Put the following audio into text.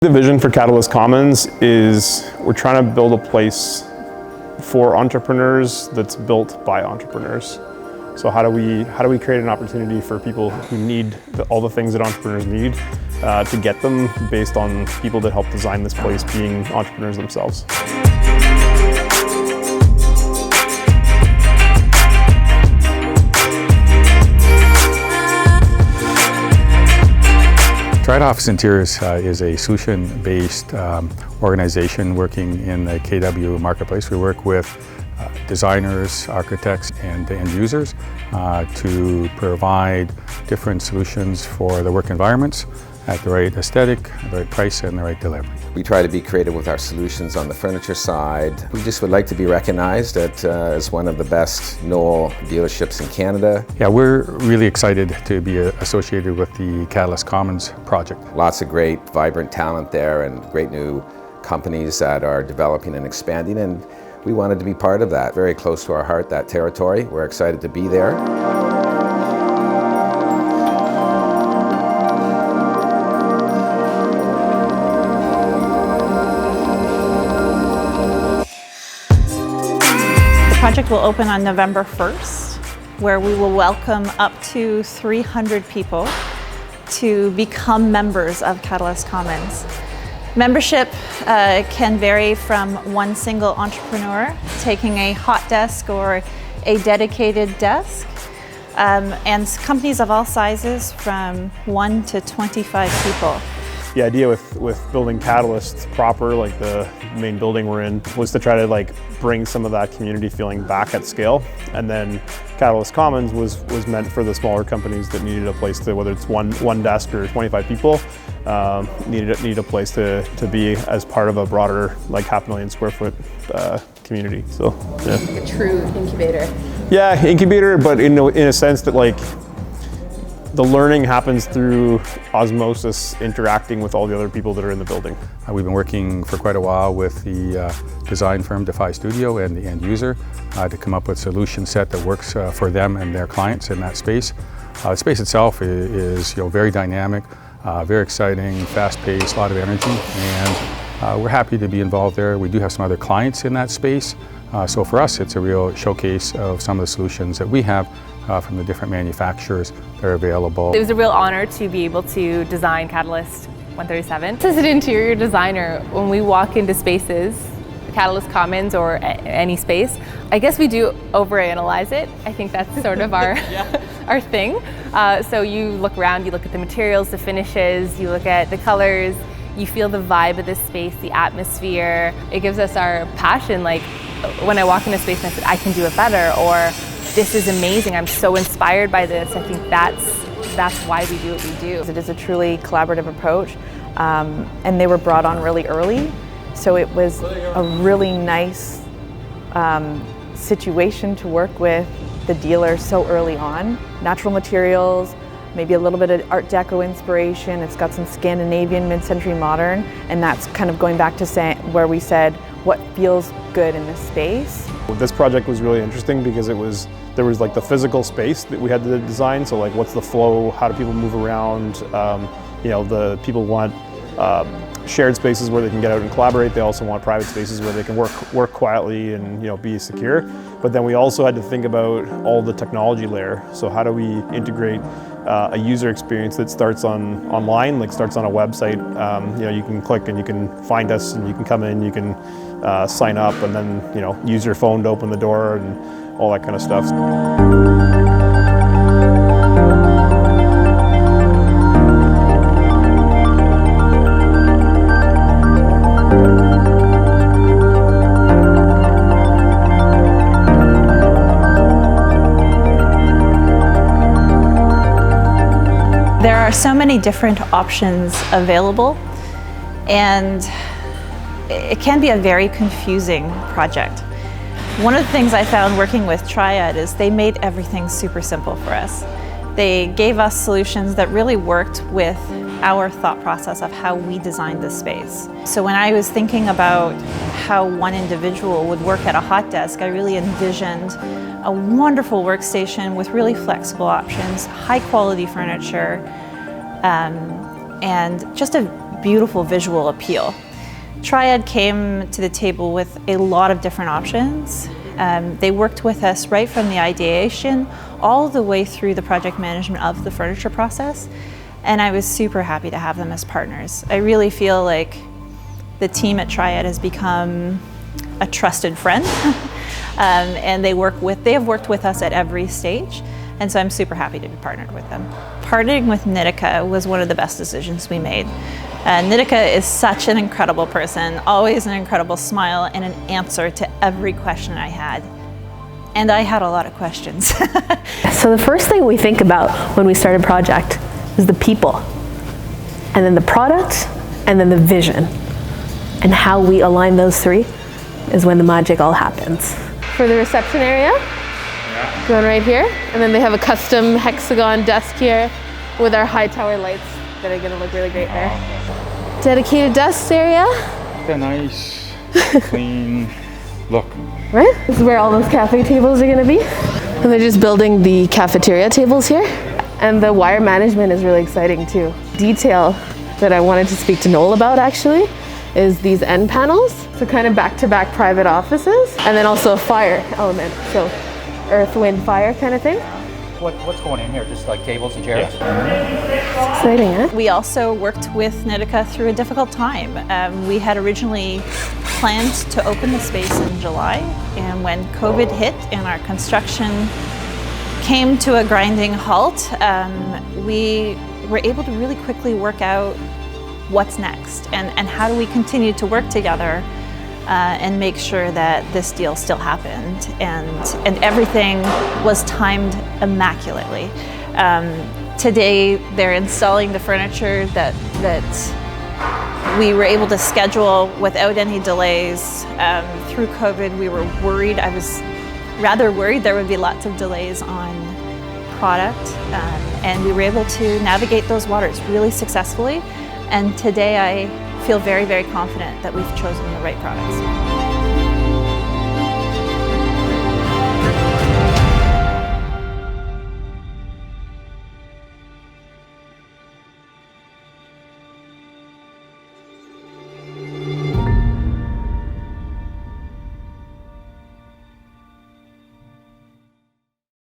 The vision for Catalyst Commons is we're trying to build a place for entrepreneurs that's built by entrepreneurs. So how do we create an opportunity for people who need all the things that entrepreneurs need to get them based on people that help design this place being entrepreneurs themselves. Triad Office Interiors is a solution-based organization working in the KW marketplace. We work with designers, architects, and end users to provide different solutions for the work environments at the right aesthetic, the right price, and the right delivery. We try to be creative with our solutions on the furniture side. We just would like to be recognized as one of the best Knoll dealerships in Canada. Yeah, we're really excited to be associated with the Catalyst Commons project. Lots of great, vibrant talent there and great new companies that are developing and expanding, and we wanted to be part of that. Very close to our heart, that territory. We're excited to be there. The project will open on November 1st, where we will welcome up to 300 people to become members of Catalyst Commons. Membership can vary from one single entrepreneur taking a hot desk or a dedicated desk, and companies of all sizes from 1 to 25 people. The idea with building Catalyst proper, like the main building we're in, was to try to bring some of that community feeling back at scale. And then Catalyst Commons was meant for the smaller companies that needed a place to, whether it's one desk or 25 people, needed a place to be as part of a broader, 500,000 square foot community. So yeah. A true incubator. Yeah, incubator, but in a sense that the learning happens through osmosis, interacting with all the other people that are in the building. We've been working for quite a while with the design firm Defy Studio and the end user to come up with a solution set that works for them and their clients in that space. The space itself is very dynamic, very exciting, fast-paced, a lot of energy, and we're happy to be involved there. We do have some other clients in that space, so for us it's a real showcase of some of the solutions that we have from the different manufacturers that are available. It was a real honor to be able to design Catalyst 137. As an interior designer, when we walk into spaces, Catalyst Commons or any space, I guess we do overanalyze it. I think that's sort of our our thing. So you look around, you look at the materials, the finishes, you look at the colors, you feel the vibe of this space, the atmosphere. It gives us our passion. Like when I walk into a space and I said, I can do it better, or this is amazing, I'm so inspired by this. I think that's why we do what we do. It is a truly collaborative approach, and they were brought on really early, so it was a really nice situation to work with the dealer so early on. Natural materials, maybe a little bit of Art Deco inspiration. It's got some Scandinavian mid-century modern, and that's kind of going back to where we said what feels good in this space. This project was really interesting because there was the physical space that we had to design. So what's the flow? How do people move around? The people want shared spaces where they can get out and collaborate. They also want private spaces where they can work quietly and be secure. But then we also had to think about all the technology layer. So how do we integrate a user experience that starts online, starts on a website? You can click and you can find us and you can come in, you can sign up and then use your phone to open the door and all that kind of stuff. There are so many different options available, and it can be a very confusing project. One of the things I found working with Triad is they made everything super simple for us. They gave us solutions that really worked with our thought process of how we designed this space. So when I was thinking about how one individual would work at a hot desk, I really envisioned a wonderful workstation with really flexible options, high quality furniture, and just a beautiful visual appeal. Triad came to the table with a lot of different options. They worked with us right from the ideation all the way through the project management of the furniture process, and I was super happy to have them as partners. I really feel like the team at Triad has become a trusted friend, and they have worked with us at every stage, and so I'm super happy to be partnered with them. Partnering with Nitika was one of the best decisions we made. Nitika is such an incredible person, always an incredible smile and an answer to every question I had. And I had a lot of questions. So the first thing we think about when we start a project is the people, and then the product, and then the vision. And how we align those three is when the magic all happens. For the reception area, going right here, and then they have a custom hexagon desk here with our high tower lights that are going to look really great there. Dedicated desks area. A nice, clean look. Right? This is where all those cafe tables are going to be. And they're just building the cafeteria tables here. And the wire management is really exciting too. Detail that I wanted to speak to Noel about actually is these end panels. So kind of back-to-back private offices. And then also a fire element. So earth, wind, fire kind of thing. What's going in here? Just like tables and chairs? It's exciting, huh? We also worked with Nitika through a difficult time. We had originally planned to open the space in July, and when COVID hit and our construction came to a grinding halt, we were able to really quickly work out what's next and how do we continue to work together and make sure that this deal still happened, and everything was timed immaculately. Today they're installing the furniture that we were able to schedule without any delays. Through COVID we were worried, I was rather worried there would be lots of delays on product, and we were able to navigate those waters really successfully, and today I feel very, very confident that we've chosen the right products.